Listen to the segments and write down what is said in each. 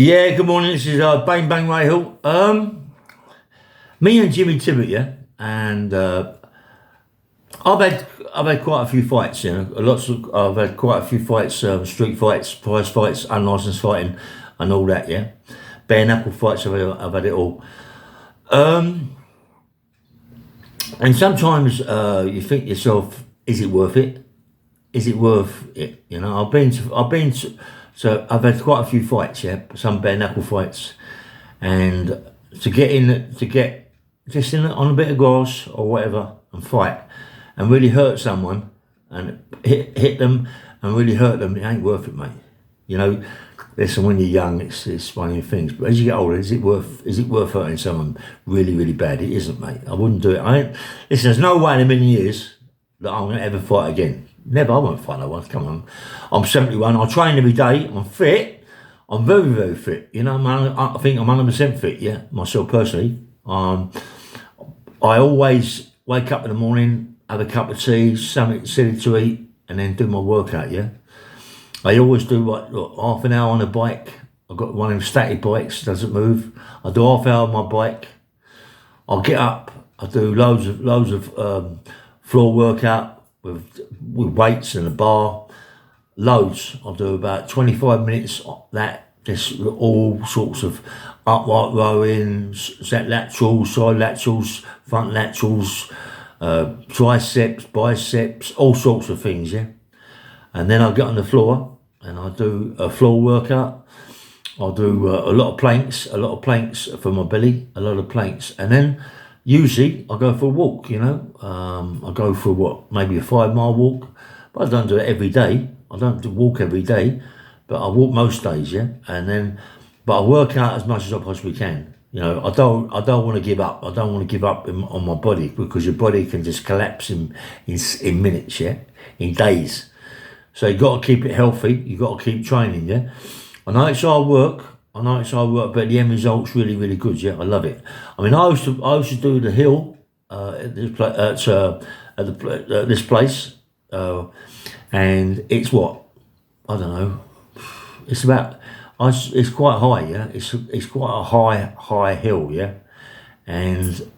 Yeah, good morning. This is Bang Bang Rahul. Me and Jimmy Tibbet, yeah, and I've had quite a few fights, you know. I've had quite a few fights, street fights, prize fights, unlicensed fighting, and all that, yeah. Bare knuckle fights. I've had it all. And sometimes you think to yourself, is it worth it? Is it worth it? You know, so I've had quite a few fights, yeah, some bare knuckle fights, and to get just on a bit of grass or whatever and fight and really hurt someone and hit them and really hurt them, it ain't worth it, mate. You know, listen, when you're young, it's one of your things, but as you get older, is it worth hurting someone really bad? It isn't, mate. I wouldn't do it. Listen, there's no way in a million years that I'm gonna ever fight again. Never. I won't fight no one. Come on. I'm 71. I train every day. I'm fit. I'm very fit. You know, I think I'm 100% fit, yeah, myself personally. I always wake up in the morning, have a cup of tea, something silly to eat, and then do my workout, yeah. I always do half an hour on a bike. I've got one of them static bikes, doesn't move. I do half hour on my bike. I'll get up. I do loads of floor workout with weights and a bar. Loads. I'll do about 25 minutes that, just all sorts of upright rowing, laterals, side laterals, front laterals, triceps, biceps, all sorts of things, yeah. And then I'll get on the floor and I'll do a floor workout. I'll do a lot of planks for my belly, a lot of planks. And then usually I go for a walk, you know. I go for maybe a 5 mile walk, but I don't do it every day. I don't walk every day, but I walk most days, yeah. But I work out as much as I possibly can. You know, I don't want to give up. I don't want to give up on my body, because your body can just collapse in minutes, yeah, in days. So you got to keep it healthy. You got to keep training, yeah. I know it's hard work, but the end result's really good, yeah. I love it. I mean, I used to do the hill at this place, and it's I don't know. It's about. It's quite high, yeah. It's quite a high hill, yeah, and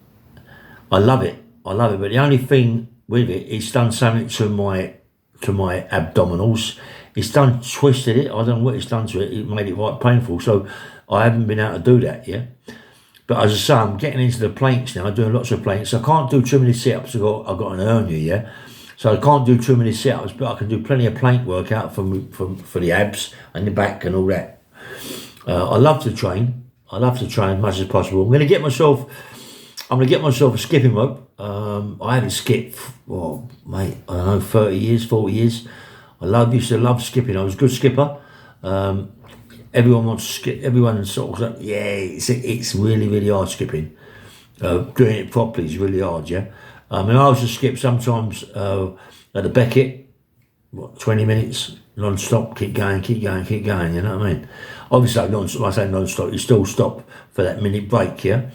I love it. But the only thing with it, it's done something to my abdominals. It's twisted it. I don't know what it's done to it. It made it quite painful. So I haven't been able to do that, yeah. But as I say, I'm getting into the planks now. I'm doing lots of planks. I can't do too many sit-ups. I've got an hernia, yeah. So I can't do too many sit-ups, but I can do plenty of plank workout for the abs and the back and all that. I love to train. As much as possible. I'm going to get myself a skipping rope. I haven't skipped, mate, I don't know, 30 years, 40 years. Used to love skipping. I was a good skipper. Everyone wants to skip. Everyone sort of like, yeah, it's really hard skipping. Doing it properly is really hard, yeah. I used to skip sometimes at the Beckett, 20 minutes, non-stop, keep going, you know what I mean? Obviously, when I say non-stop, you still stop for that minute break, yeah?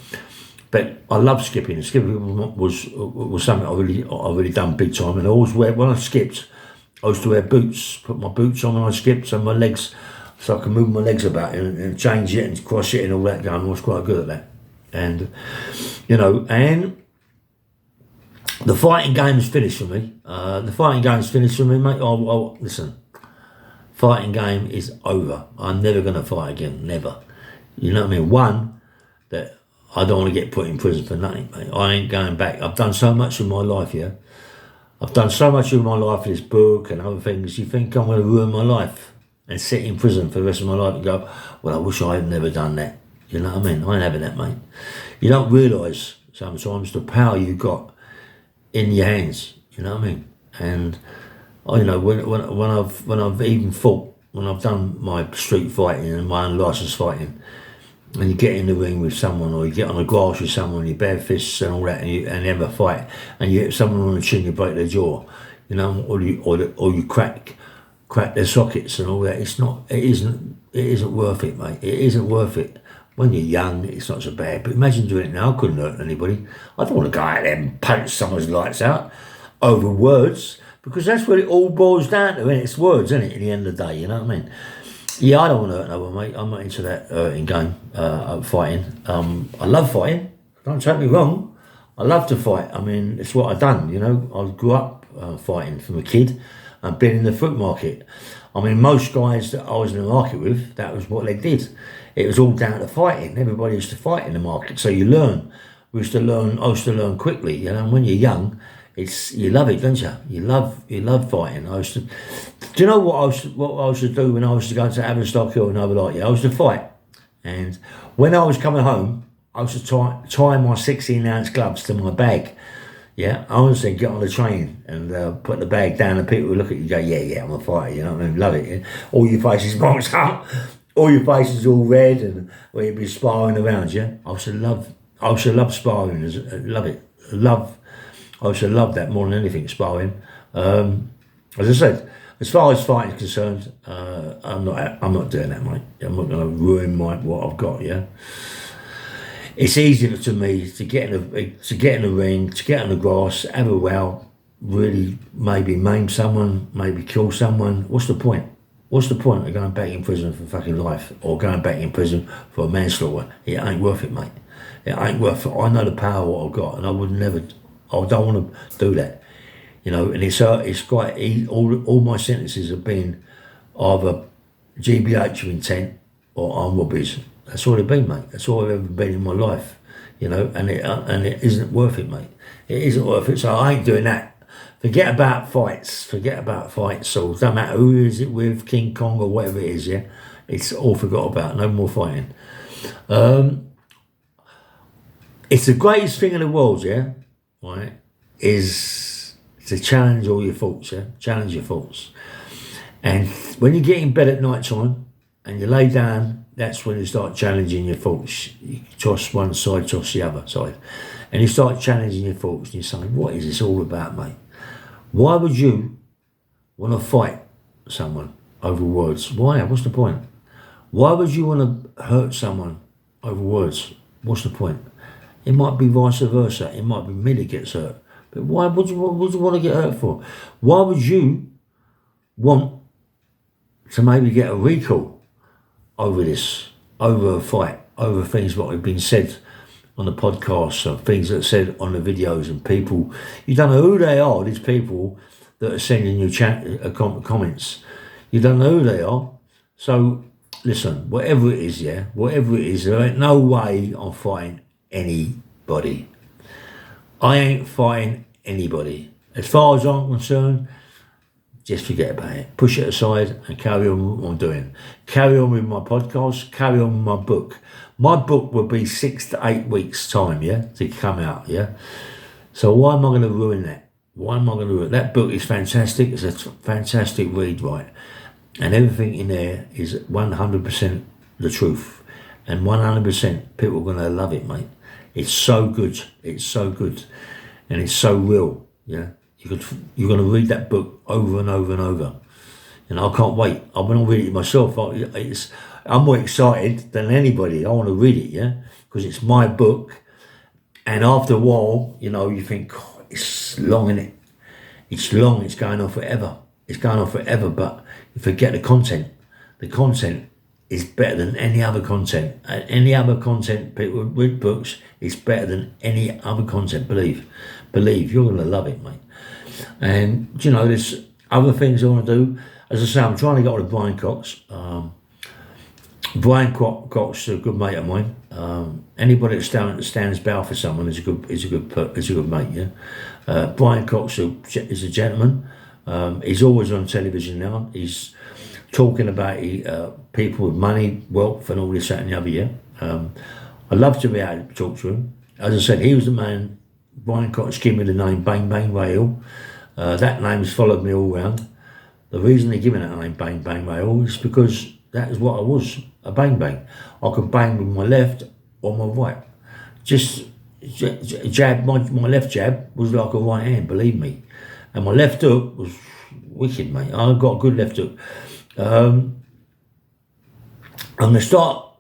But I love skipping. Skipping was something I really done big time, and I always when I skipped, I used to wear boots, put my boots on when I skipped, so my legs, so I can move my legs about and change it and cross it and all that going. I was quite good at that. And, you know, and the fighting game is finished for me. Mate. Listen, fighting game is over. I'm never going to fight again, never. You know what I mean? One, that I don't want to get put in prison for nothing, mate. I ain't going back. I've done so much in my life, yeah. I've done so much in my life, this book and other things. You think I'm going to ruin my life and sit in prison for the rest of my life and go, well, I wish I had never done that. You know what I mean? I ain't having that, mate. You don't realise sometimes the power you got in your hands. You know what I mean? And you know, when I've even fought, when I've done my street fighting and my unlicensed fighting, and you get in the ring with someone, or you get on the grass with someone, you bare fists and all that, and you have a fight, and you hit someone on the chin, you break their jaw, you know, or you crack their sockets and all that. It isn't worth it, mate. It isn't worth it. When you're young, it's not so bad. But imagine doing it now. I couldn't hurt anybody. I don't want to go out there and punch someone's lights out over words, because that's what it all boils down to, and it's words, isn't it, at the end of the day, you know what I mean? Yeah, I don't want to hurt no one, mate. I'm not into that hurting game, fighting. I love fighting. Don't take me wrong. I love to fight. I mean, it's what I've done, you know. I grew up fighting from a kid and been in the fruit market. I mean, most guys that I was in the market with, that was what they did. It was all down to fighting. Everybody used to fight in the market. So you learn. I used to learn quickly, you know. And when you're young, you love it, don't you? You love fighting. Do you know what I used to do when I was to go to Aberstock or another like I used to fight, and when I was coming home, I used to tie my 16-ounce gloves to my bag. Yeah, I used to get on the train and put the bag down, and people would look at you and go, yeah, I'm a fighter. You know what I mean? Love it. Yeah? All your faces boxed up, all your faces all red, and where you'd be sparring around. Yeah, I used to love sparring. Love it. I used to love that more than anything, sparring. As I said, as far as fighting is concerned, I'm not doing that, mate. I'm not going to ruin what I've got. Yeah, it's easier to me to get in the ring, to get on the grass, have a row, really maybe maim someone, maybe kill someone. What's the point? What's the point of going back in prison for fucking life, or going back in prison for a manslaughter? It ain't worth it, mate. It ain't worth it. I know the power what I've got, and I don't want to do that. You know, and it's quite easy. All my sentences have been either GBH of intent or armed robberies. That's all they've been, mate. That's all I've ever been in my life. You know, and it isn't worth it, mate. It isn't worth it. So I ain't doing that. Forget about fights. So it don't matter who is it with, King Kong or whatever it is. Yeah, it's all forgot about. No more fighting. It's the greatest thing in the world. Yeah, right. Is to challenge all your thoughts, yeah? Challenge your thoughts. And when you get in bed at night time and you lay down, that's when you start challenging your thoughts. You toss one side, toss the other side. And you start challenging your thoughts and you're saying, what is this all about, mate? Why would you want to fight someone over words? Why? What's the point? Why would you want to hurt someone over words? What's the point? It might be vice versa. It might be me that gets hurt. But why would you want to get hurt for? Why would you want to maybe get a recall over this, over a fight, over things that have been said on the podcast, or things that are said on the videos, and people, you don't know who they are, these people that are sending you comments. You don't know who they are. So listen, whatever it is, there ain't no way I'm fighting anybody. I ain't fighting anybody. As far as I'm concerned, just forget about it. Push it aside and carry on with what I'm doing. Carry on with my podcast, carry on with my book. My book will be 6 to 8 weeks' time, yeah, to come out, yeah. So why am I going to ruin that? Why am I going to ruin it? That book is fantastic. It's a fantastic read, right? And everything in there is 100% the truth. And 100% people are going to love it, mate. It's so good. It's so good. And it's so real, yeah. You're going to read that book over and over and over. And I can't wait. I'm going to read it myself. I'm more excited than anybody. I want to read it, yeah. Because it's my book. And after a while, you know, you think, oh, it's long, innit? It's long. It's going on forever. But you forget the content. The content is better than any other content. Any other content, people read books, is better than any other content. Believe, you're going to love it, mate. And, you know, there's other things I want to do. As I say, I'm trying to get on with Brian Cox. Brian Cox is a good mate of mine. Anybody that stands bow for someone is a good mate, yeah. Brian Cox is a gentleman. He's always on television now. He's talking about people with money, wealth, and all this, that, and the other. Yeah, I love to be able to talk to him. As I said, he was the man. Brian Cox gave me the name Bang Bang Rail. That name has followed me all round. The reason they give me that name Bang Bang Rail is because that is what I was, a bang bang. I could bang with my left or my right. Just jab. My left jab was like a right hand, believe me, and my left hook was wicked, mate. I've got a good left hook. I'm gonna start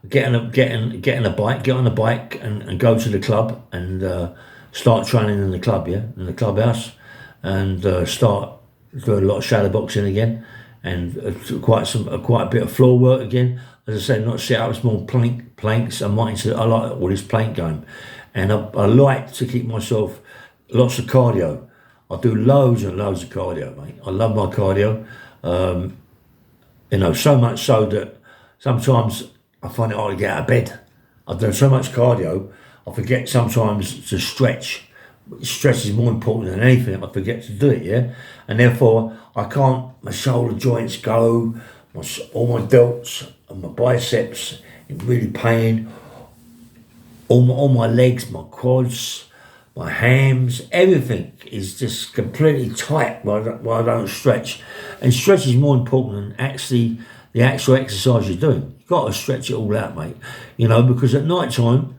getting a bike, get on a bike and go to the club and start training in the club, yeah, in the clubhouse, and start doing a lot of shadow boxing again, and quite a bit of floor work again. As I said, not sit ups, more planks. I like all this plank going, and I like to keep myself lots of cardio. I do loads and loads of cardio, mate. I love my cardio. So much so that sometimes I find it hard to get out of bed. I've done so much cardio, I forget sometimes to stretch. Stretch is more important than anything. I forget to do it, yeah? And therefore, I can't, my shoulder joints go, all my delts and my biceps in really pain, all my legs, my quads, my hams, everything is just completely tight while I don't stretch. And stretch is more important than the actual exercise you're doing. You've got to stretch it all out, mate. Because at night time,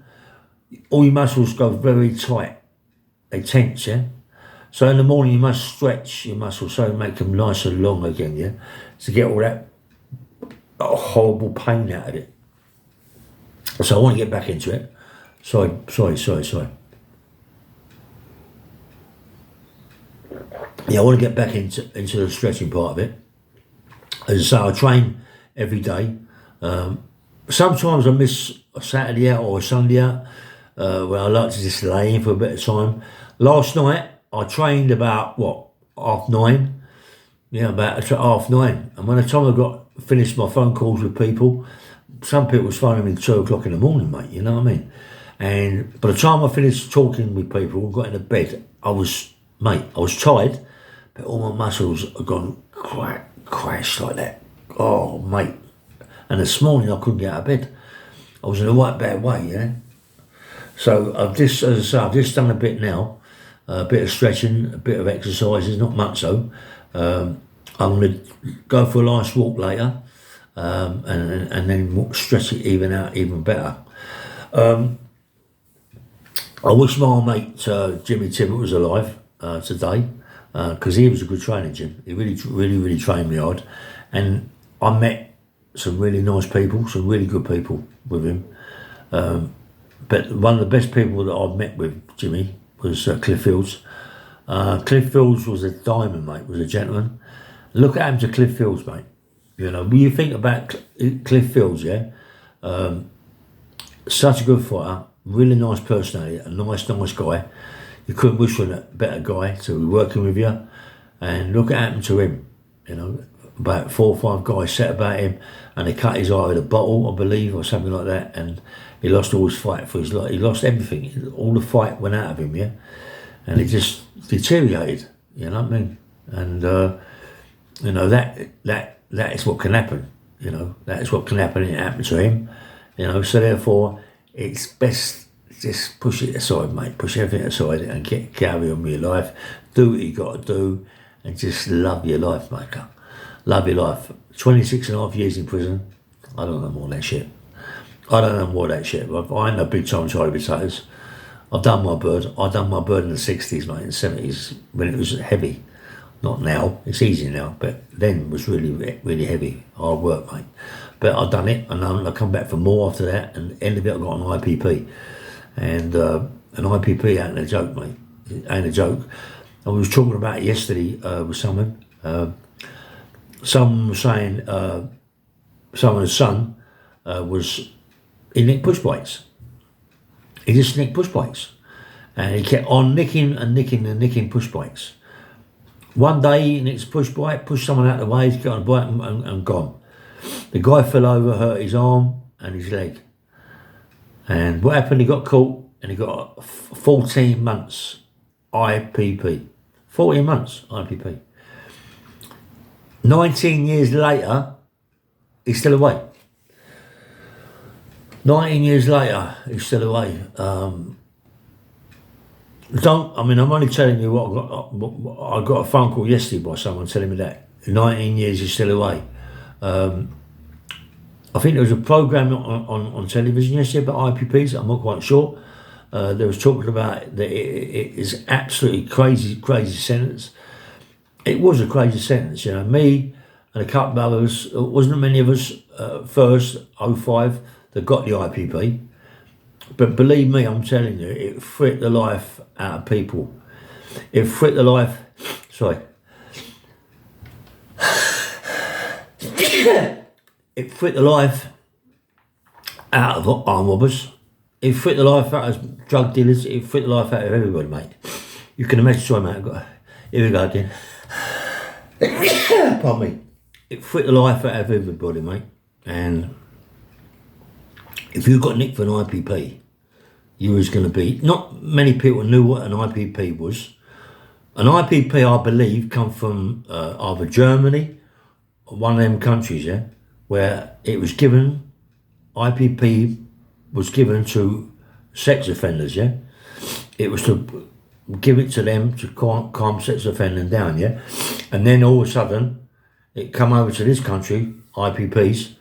all your muscles go very tight. They tense, yeah? So in the morning, you must stretch your muscles so make them nice and long again, yeah? To get all that horrible pain out of it. So I want to get back into it. Sorry. Yeah, I want to get back into the stretching part of it. As I say, I train every day. Sometimes I miss a Saturday out or a Sunday out, where I like to just lay in for a bit of time. Last night, I trained about, 9:30? Yeah, about 9:30. And by the time I finished my phone calls with people, some people was phoning me 2 o'clock in the morning, mate, you know what I mean? And by the time I finished talking with people and got into bed, I was tired, but all my muscles had gone crash like that. Oh, mate. And this morning I couldn't get out of bed. I was in a right bad way, yeah? So I've just done a bit now, a bit of stretching, a bit of exercises, not much though. I'm going to go for a nice walk later, and then stretch it even better. I wish my mate Jimmy Tibbett was alive today, because he was a good trainer, Jim. He really trained me hard, and I met some really nice people, some really good people with him. But one of the best people that I've met with Jimmy was Cliff Fields. Cliff Fields was a diamond, mate, was a gentleman. Look at him to Cliff Fields, mate. When you think about Cliff Fields, yeah, such a good fighter, really nice personality, a nice guy. You couldn't wish for a better guy to be working with you. And look what happened to him. About 4 or 5 guys sat about him, and they cut his eye with a bottle, I believe, or something like that, and he lost all his fight for his life. He lost everything. All the fight went out of him, yeah? And it just deteriorated, you know what I mean? And, that is what can happen, that is what can happen, and it happened to him, so therefore, it's best just push it aside, mate, push everything aside and carry on with your life, do what you got to do, and just love your life, mate. Love your life. 26 and a half years in prison, I don't know more of that shit. I ain't no big time Charlie Potatoes. I've done my bird in the 60s, mate, in the 70s, when it was heavy. Not now, it's easy now, but then it was really heavy, hard work, mate. But I've done it, and I come back for more after that, and end of it I got an IPP. And an IPP ain't a joke, mate. It ain't a joke. I was talking about it yesterday with someone. Someone was saying someone's son he nicked push bikes. He just nicked push bikes. And he kept on nicking push bikes. One day he nicks a push bike, pushed someone out of the way, he's got on a bike and gone. The guy fell over, hurt his arm and his leg. And what happened, he got caught and he got 14 months IPP. 14 months IPP. 19 years later, he's still away. 19 years later, he's still away. I'm only telling you what I got a phone call yesterday by someone telling me that. 19 years, he's still away. I think there was a programme on television yesterday about IPPs, I'm not quite sure. They was talking about that it is absolutely crazy sentence. It was a crazy sentence, me and a couple of others, wasn't many of us first, 05, that got the IPP. But believe me, I'm telling you, it fricked the life out of people. It fricked the life, It fit the life out of arm robbers. It fit the life out of drug dealers. It fit the life out of everybody, mate. You can imagine, sorry, mate, here we go again. Pardon me. It fit the life out of everybody, mate. And if you got nicked for an IPP, you was going to be, not many people knew what an IPP was. An IPP, I believe, come from either Germany or one of them countries, yeah, where it was given, IPP was given to sex offenders, yeah. It was to give it to them to calm sex offending down, yeah. And then all of a sudden, it come over to this country, IPPs,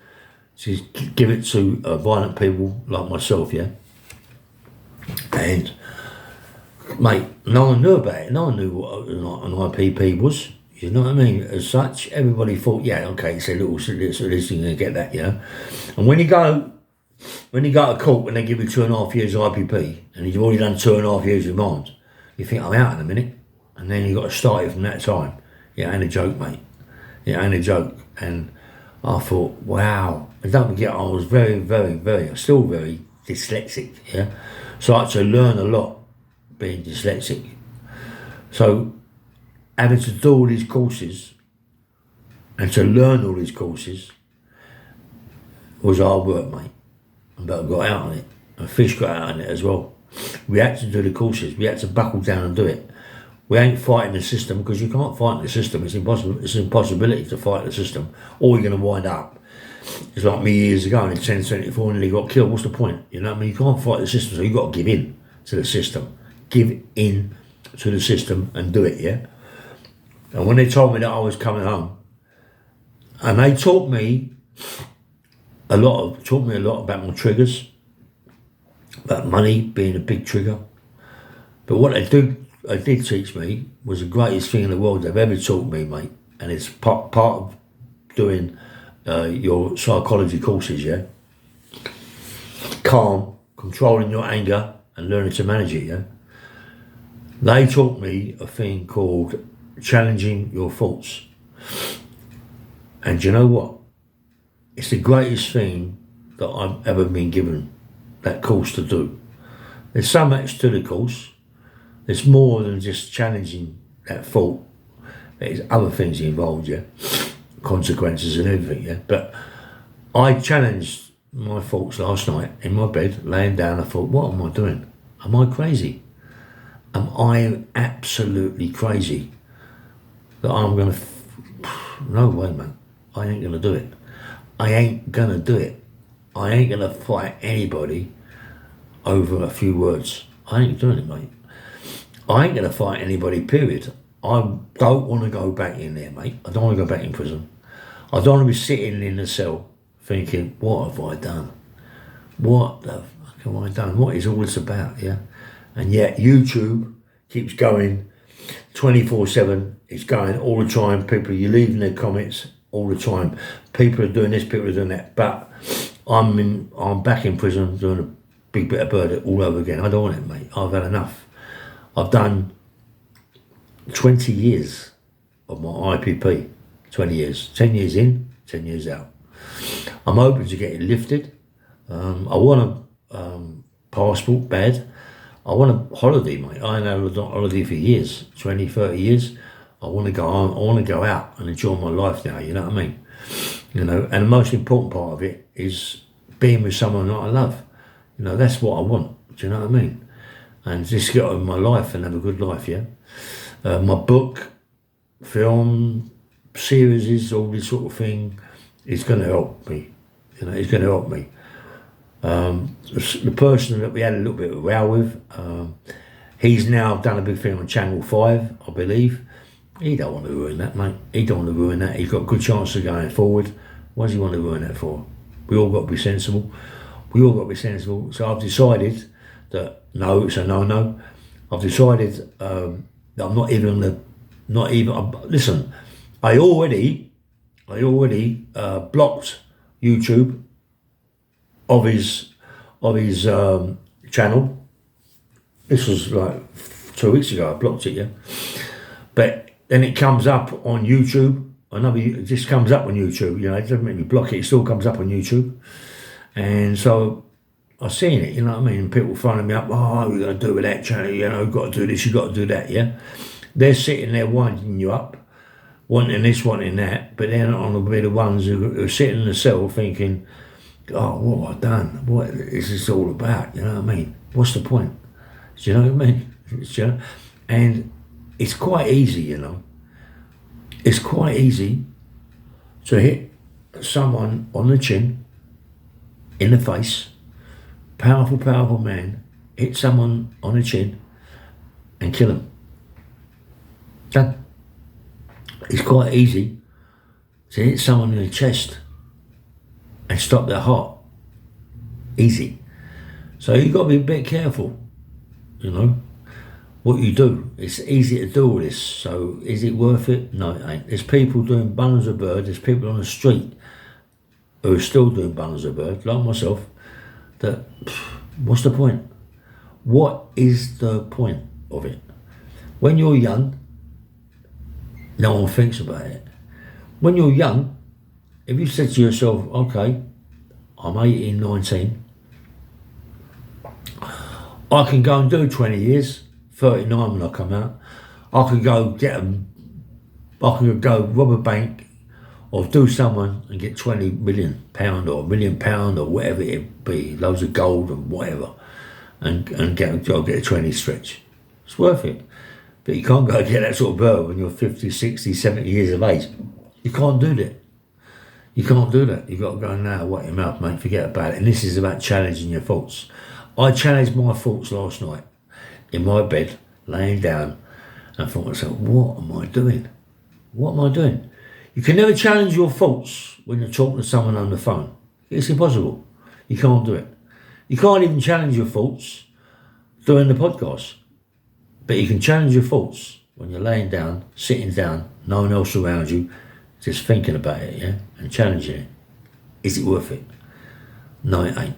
to give it to violent people like myself, yeah. And mate, no one knew about it. No one knew what an IPP was. You know what I mean? As such, everybody thought, yeah, okay, it's a little, so this you're gonna get that, yeah. And when you go to court and they give you 2.5 years IPP, and you've already done 2.5 years remand, you think, I'm out in a minute, and then you got to start it from that time. It ain't a joke, mate. It ain't a joke. And I thought, wow. And don't forget, I was still very dyslexic, yeah. So I had to learn a lot being dyslexic. So having to do all these courses and to learn all these courses was hard work, mate. But I got out on it. And Fish got out on it as well. We had to do the courses. We had to buckle down and do it. We ain't fighting the system, because you can't fight the system. It's impossible. It's an impossibility to fight the system. Or you're going to wind up. It's like me years ago in 1074 and he got killed. What's the point? You know what I mean? You can't fight the system, so you got to give in to the system. Give in to the system and do it, yeah? And when they told me that I was coming home, and they taught me a lot about my triggers, about money being a big trigger. But what they did teach me was the greatest thing in the world they've ever taught me, mate. And it's part of doing your psychology courses, yeah? Calm, controlling your anger and learning to manage it, yeah? They taught me a thing called challenging your thoughts. And you know what? It's the greatest thing that I've ever been given that course to do. There's so much to the course. There's more than just challenging that thought. There's other things involved, yeah? Consequences and everything, yeah? But I challenged my thoughts last night in my bed, laying down. I thought, what am I doing? Am I crazy? Am I absolutely crazy that I'm going to... No way, man. I ain't going to do it. I ain't going to do it. I ain't going to fight anybody over a few words. I ain't doing it, mate. I ain't going to fight anybody, period. I don't want to go back in there, mate. I don't want to go back in prison. I don't want to be sitting in the cell thinking, what have I done? What the fuck have I done? What is all this about, yeah? And yet YouTube keeps going 24/7. It's going all the time. People, you're leaving their comments all the time. People are doing this, people are doing that. But I'm back in prison doing a big bit of bird all over again. I don't want it, mate. I've had enough. I've done 20 years of my IPP. 20 years. 10 years in, 10 years out. I'm open to getting lifted. I want a passport, bad. I want a holiday, mate. I ain't had a holiday for years, 20, 30 years. I want to go on. I want to go out and enjoy my life now, you know what I mean? You know, and the most important part of it is being with someone that I love. You know, that's what I want. Do you know what I mean? And just get on with my life and have a good life, yeah? My book, film, series, all this sort of thing is going to help me. You know, it's going to help me. The person that we had a little bit of a row with, he's now done a big thing on Channel 5, I believe. He don't want to ruin that, mate. He don't want to ruin that. He's got a good chance of going forward. What does he want to ruin that for? We all got to be sensible. We all got to be sensible. So I've decided that no, it's a no. I've decided that I'm not even listen, I already blocked YouTube of his channel. This was like 2 weeks ago. I blocked it, yeah. But then it comes up on YouTube it just comes up on YouTube, you know, it doesn't make me block it, it still comes up on YouTube. And so I've seen it, you know what I mean? People phoning me up, oh, you're going to do with that channel, you know, you've got to do this, you've got to do that, yeah? They're sitting there winding you up, wanting this, wanting that, but they're not on the ones who are sitting in the cell thinking, oh, what have I done? What is this all about? You know what I mean? What's the point? Do you know what I mean? You know? And it's quite easy, you know. It's quite easy to hit someone on the chin, in the face, powerful, powerful man, hit someone on the chin and kill him. Done. It's quite easy to hit someone in the chest and stop their heart. Easy. So you've got to be a bit careful, you know, what you do. It's easy to do all this. So is it worth it? No, it ain't. There's people doing bundles of bird. There's people on the street who are still doing bundles of bird, like myself, that, what's the point? What is the point of it? When you're young, no one thinks about it. When you're young, if you said to yourself, okay, I'm 18, 19, I can go and do 20 years, 39 when I come out, I can go I can go rob a bank or do someone and get £20 million or £1 million or whatever it be, loads of gold and whatever, and get a 20 stretch. It's worth it. But you can't go and get that sort of bird when you're 50, 60, 70 years of age. You can't do that. You can't do that. You've got to go now, what your mouth, mate, forget about it. And this is about challenging your thoughts. I challenged my thoughts last night in my bed, laying down, and thought to myself, what am I doing? What am I doing? You can never challenge your thoughts when you're talking to someone on the phone. It's impossible. You can't do it. You can't even challenge your thoughts doing the podcast. But you can challenge your thoughts when you're laying down, sitting down, no one else around you, just thinking about it, yeah, and challenging it. Is it worth it? No, it ain't.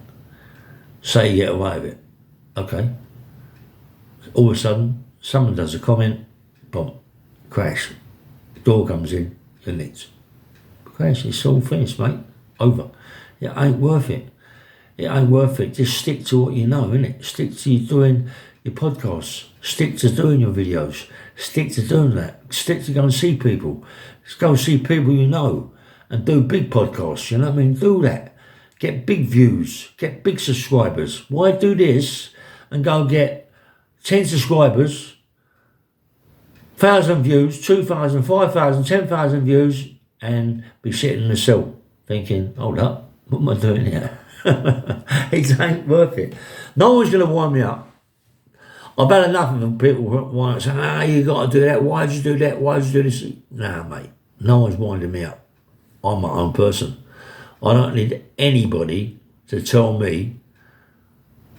Say you get away with it. Okay. All of a sudden, someone does a comment, boom, crash. Door comes in, you're nicked. Crash, it's all finished, mate. Over. It ain't worth it. It ain't worth it. Just stick to what you know, innit? Stick to you doing your podcasts. Stick to doing your videos. Stick to doing that. Stick to go and see people. Just go and see people you know and do big podcasts, you know what I mean? Do that. Get big views. Get big subscribers. Why do this and go get 10 subscribers, 1,000 views, 2,000, 5,000, 10,000 views and be sitting in the cell thinking, hold up, what am I doing here? It ain't worth it. No one's going to wind me up. I've had enough of people wanting to say, you got to do that, why'd you do that, why'd you do this? Nah, mate, no one's winding me up. I'm my own person. I don't need anybody to tell me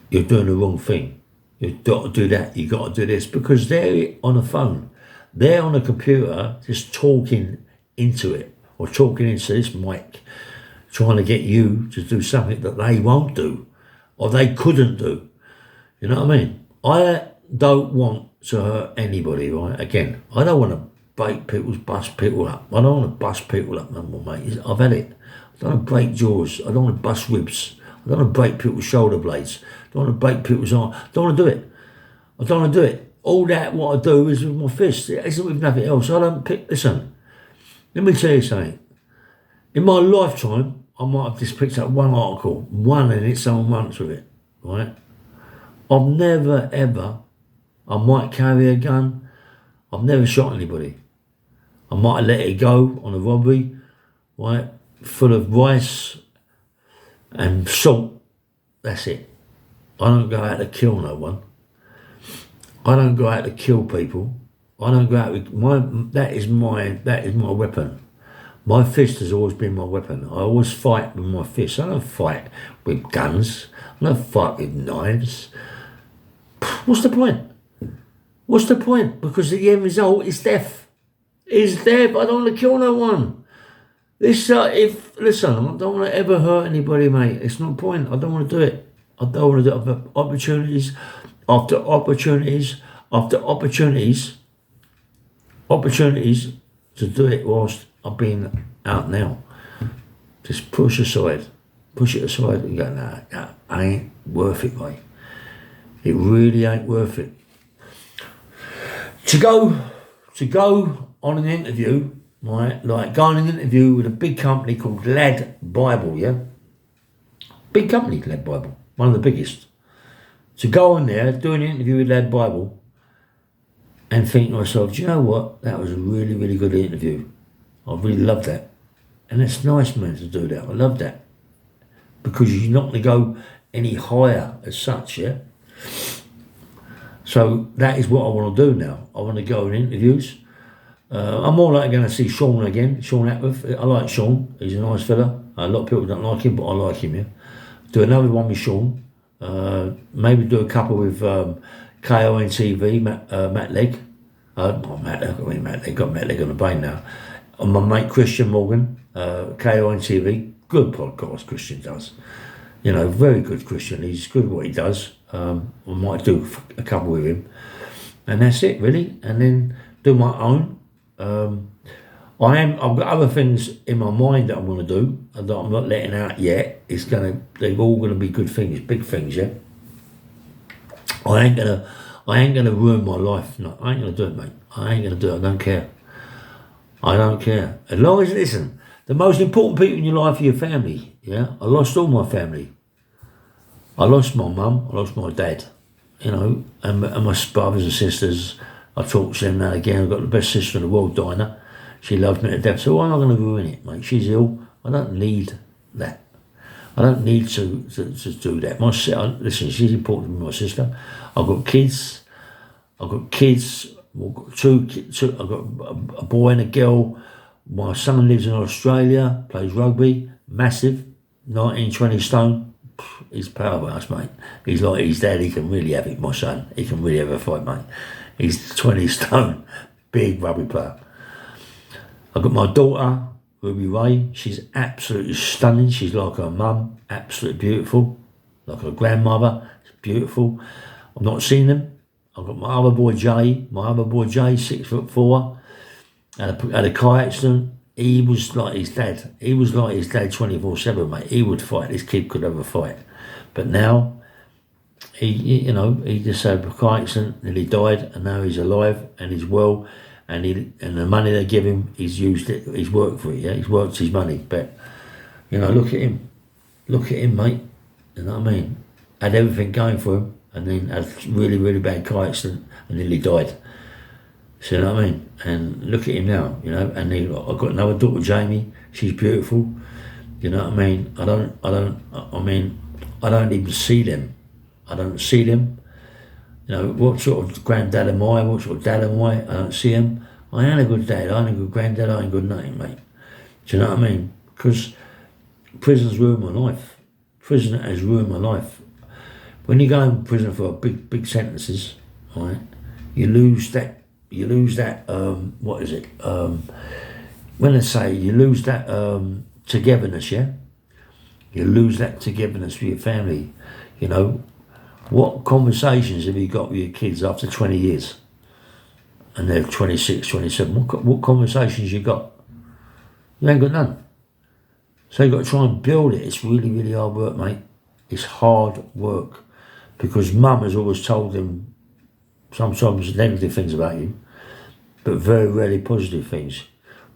you're doing the wrong thing. You've got to do that, you've got to do this, because they're on a phone. They're on a computer just talking into it, or talking into this mic, trying to get you to do something that they won't do, or they couldn't do. You know what I mean? I don't want to hurt anybody, right? Again, I don't want to bust people up. I don't want to bust people up no more, mate. I've had it. I don't want to break jaws. I don't want to bust ribs. I don't want to break people's shoulder blades. I don't want to break people's arm. I don't want to do it. I don't want to do it. All that, what I do is with my fists. It isn't with nothing else. I don't pick, listen, let me tell you something. In my lifetime, I might have just picked up one article, one, and hit someone once with it, right? I've never, ever, I might carry a gun. I've never shot anybody. I might have let it go on a robbery, right? Full of rice and salt. That's it. I don't go out to kill no one. I don't go out to kill people. I don't go out with that is my weapon. My fist has always been my weapon. I always fight with my fist. I don't fight with guns. I don't fight with knives. What's the point? What's the point? Because the end result is death. Is death. I don't want to kill no one. Listen, I don't want to ever hurt anybody, mate. It's no point. I don't want to do it. I don't want to do it. I've had opportunities after opportunities after opportunities to do it whilst I've been out now. Just push it aside and go, nah, that ain't worth it, mate. It really ain't worth it. To go on an interview, right? Like go on an interview with a big company called Lad Bible, yeah? Big company, Lad Bible, one of the biggest. To go on there, do an interview with Lad Bible, and think to myself, do you know what? That was a really, really good interview. I really loved that. And it's nice, man, to do that. I love that. Because you're not going to go any higher as such, yeah? So that is what I want to do now. I want to go in interviews. I'm more likely going to see Sean again, Sean Atworth. I like Sean. He's a nice fella. A lot of people don't like him, but I like him, yeah? Do another one with Sean. Maybe do a couple with KON TV, Matt Legg. Not Matt Legg, Matt Legg. Got Matt Legg on the brain now. And my mate Christian Morgan, KON TV. Good podcast Christian does. You know, very good Christian. He's good at what he does. I might do a couple with him. And that's it, really. And then do my own. I've got other things in my mind that I want to do that I'm not letting out yet. They're all gonna be good things, big things, yeah. I ain't gonna ruin my life. No, I ain't gonna do it, mate. I ain't gonna do it. I don't care. As long as, listen, the most important people in your life are your family, yeah. I lost all my family. I lost my mum, I lost my dad, you know, and my brothers and sisters. I talk to them now and again. I've got the best sister in the world, Dinah. She loves me to death, so I'm not going to ruin it, mate. She's ill. I don't need that. I don't need to do that. Listen, she's important to me, my sister. I've got kids. I've got two. I've got a boy and a girl. My son lives in Australia, plays rugby, massive, 19, 20 stone. He's powerhouse, mate. He's like his dad. He can really have it, my son. He can really have a fight, mate. He's 20 stone, big rugby player. I've got my daughter, Ruby Ray. She's absolutely stunning. She's like her mum, absolutely beautiful. Like her grandmother, she's beautiful. I've not seen them. I've got my other boy Jay, 6'4", had a car accident. He was like his dad. 24/7, mate. He would fight. This kid could have a fight. But now, he just had a car accident, nearly died, and now he's alive and he's well. And the money they give him, he's used it. He's worked for it. Yeah, he's worked his money. But look at him, mate. You know what I mean? Had everything going for him, and then had a really, really bad car accident and nearly died. So you know what I mean? And look at him now, And then I've got another daughter, Jamie. She's beautiful. You know what I mean? I don't even see them. I don't see them. What sort of granddad am I? What sort of dad am I? I don't see him. I ain't a good dad. I ain't a good granddad. I ain't good nothing, mate. Do you know what I mean? Because prison's ruined my life. Prison has ruined my life. When you go in prison for big sentences, right? You lose that. What is it? When I say you lose that togetherness, yeah. You lose that togetherness with your family. What conversations have you got with your kids after 20 years? And they're 26, 27. What conversations you got? You ain't got none. So you've got to try and build it. It's really, really hard work, mate. It's hard work. Because mum has always told them sometimes negative things about you, but very rarely positive things.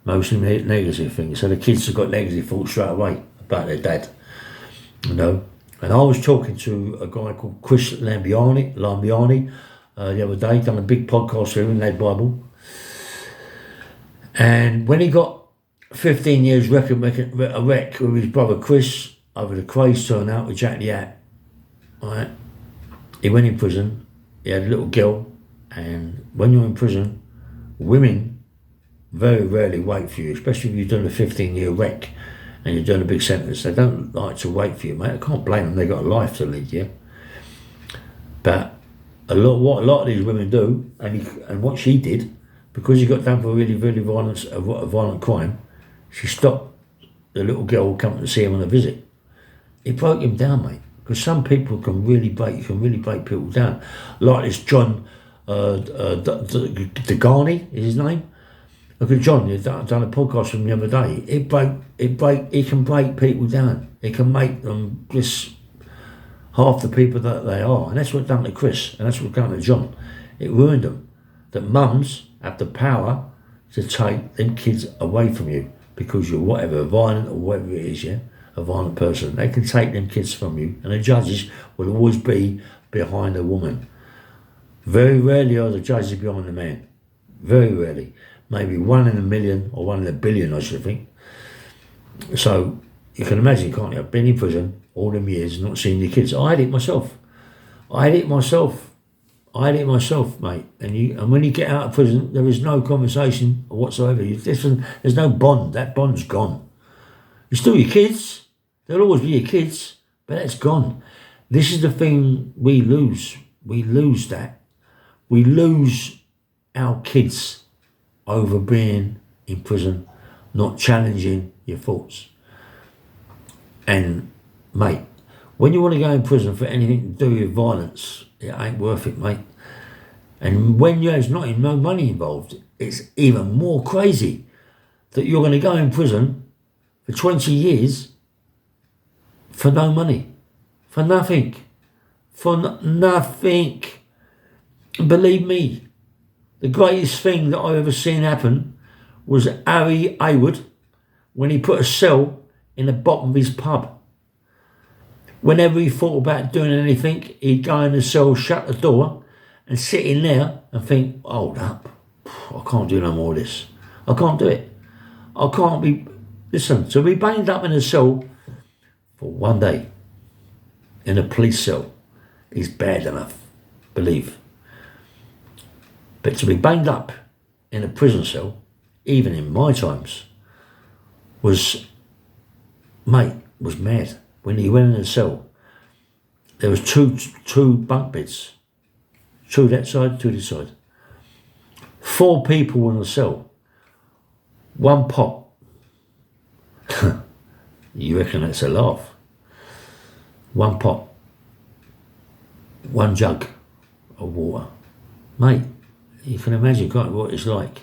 Mostly negative things. So the kids have got negative thoughts straight away about their dad. And I was talking to a guy called Chris Lambiani the other day, done a big podcast with him in Lad Bible. And when he got 15 years wreck with his brother Chris over the Craze turnout with Jack the Hat, right? He went in prison. He had a little girl, and when you're in prison, women very rarely wait for you, especially if you're doing a 15-year wreck and you're doing a big sentence. They don't like to wait for you, mate. I can't blame them. They got a life to lead, yeah. But what a lot of these women do, and what she did, because he got done for a really, really violent crime, she stopped the little girl coming to see him on a visit. It broke him down, mate. Because some people can really break people down. Like this John Degani is his name. Look at John. You've done a podcast from the other day. It can break people down. It can make them just half the people that they are, and that's what done to Chris, and that's what done to John. It ruined them. That mums have the power to take them kids away from you because you're whatever, violent or whatever it is, yeah, a violent person. They can take them kids from you, and the judges will always be behind a woman. Very rarely are the judges behind the man. Very rarely. Maybe 1 in a million or 1 in a billion, I should think. So you can imagine, can't you? I've been in prison all them years, not seeing your kids. I had it myself. Mate. And when you get out of prison, there is no conversation whatsoever. There's no bond. That bond's gone. You're still your kids. There'll always be your kids, but that's gone. This is the thing we lose. We lose that. We lose our kids over being in prison, not challenging your thoughts. And, mate, when you want to go in prison for anything to do with violence, it ain't worth it, mate. And when there's no money involved, it's even more crazy that you're going to go in prison for 20 years for no money, for nothing, nothing. And believe me, the greatest thing that I've ever seen happen was Harry Haywood when he put a cell in the bottom of his pub. Whenever he thought about doing anything, he'd go in the cell, shut the door, and sit in there and think, hold up, I can't do no more of this. I can't do it. I can't be... Listen, to be banged up in a cell for 1 day in a police cell is bad enough, believe. But to be banged up in a prison cell, even in my times, was mad. When he went in the cell, there was two bunk beds. 2 that side, 2 this side. 4 people in the cell. 1 pot. You reckon that's a laugh? 1 pot. 1 jug of water. Mate, you can imagine kind of what it's like.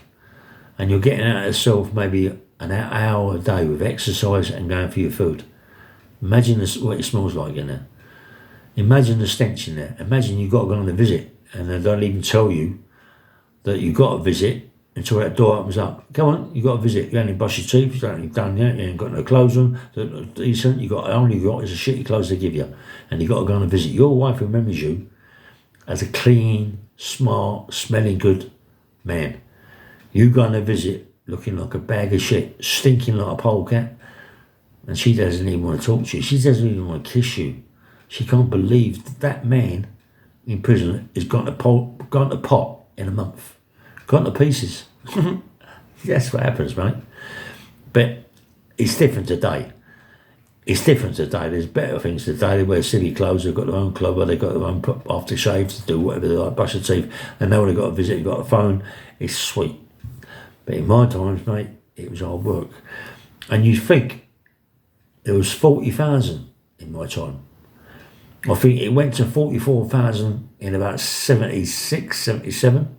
And you're getting out of the cell for maybe an hour a day with exercise and going for your food. Imagine what it smells like in there. Imagine the stench in there. Imagine you've got to go on a visit and they don't even tell you that you've got a visit until that door opens up. Come on, you've got a visit. You only brush your teeth, you ain't done yet, you ain't got no clothes on, decent, all you got is the shitty clothes they give you. And you've got to go on a visit. Your wife remembers you as a clean, smart, smelling good man. You go on a visit looking like a bag of shit, stinking like a polecat, and she doesn't even want to talk to you. She doesn't even want to kiss you. She can't believe that man in prison has gone to pot in a month. Gone to pieces. That's what happens, mate. But it's different today. There's better things today. They wear silly clothes. They've got their own club, they've got their own aftershave to do whatever they like, brush their teeth. And now when they've got a visit, they've got a phone. It's sweet. But in my times, mate, it was hard work. And you think there was 40,000 in my time. I think it went to 44,000 in about 76, 77.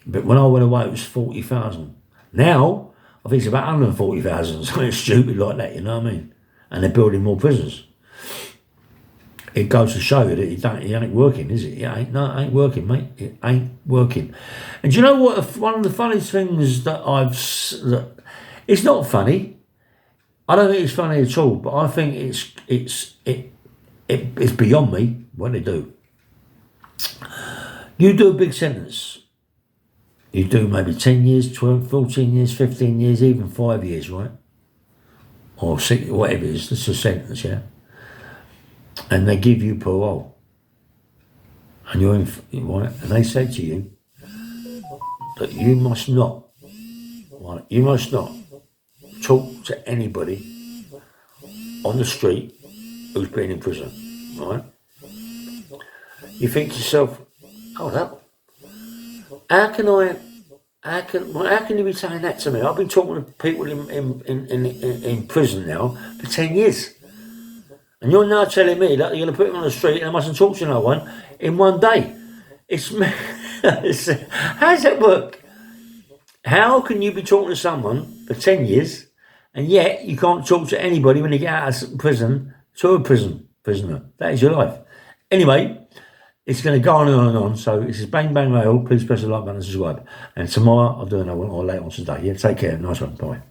But when I went away, it was 40,000. Now, I think it's about 140,000. Something stupid like that, you know what I mean? And they're building more prisons. It goes to show you that it ain't working, is it? It ain't working, mate. It ain't working. And do you know what? One of the funniest things that it's not funny. I don't think it's funny at all. But I think it's beyond me what they do. You do a big sentence. You do maybe 10 years, 12, 14 years, 15 years, even 5 years, right? Or 6, whatever it is. That's a sentence, yeah? And they give you parole. And you're in, right? And they say to you that you must not talk to anybody on the street who's been in prison, right? You think to yourself, hold up, how can you be saying that to me? I've been talking to people in prison now for 10 years. And you're now telling me that you're going to put them on the street and I mustn't talk to no one in 1 day. How does that work? How can you be talking to someone for 10 years and yet you can't talk to anybody when you get out of prison to a prisoner? That is your life. Anyway, it's going to go on and on and on. So this is Bang Bang Rail. Please press the like button and subscribe. And tomorrow I'll do another one, or later on today. Yeah, take care. Nice one. Bye.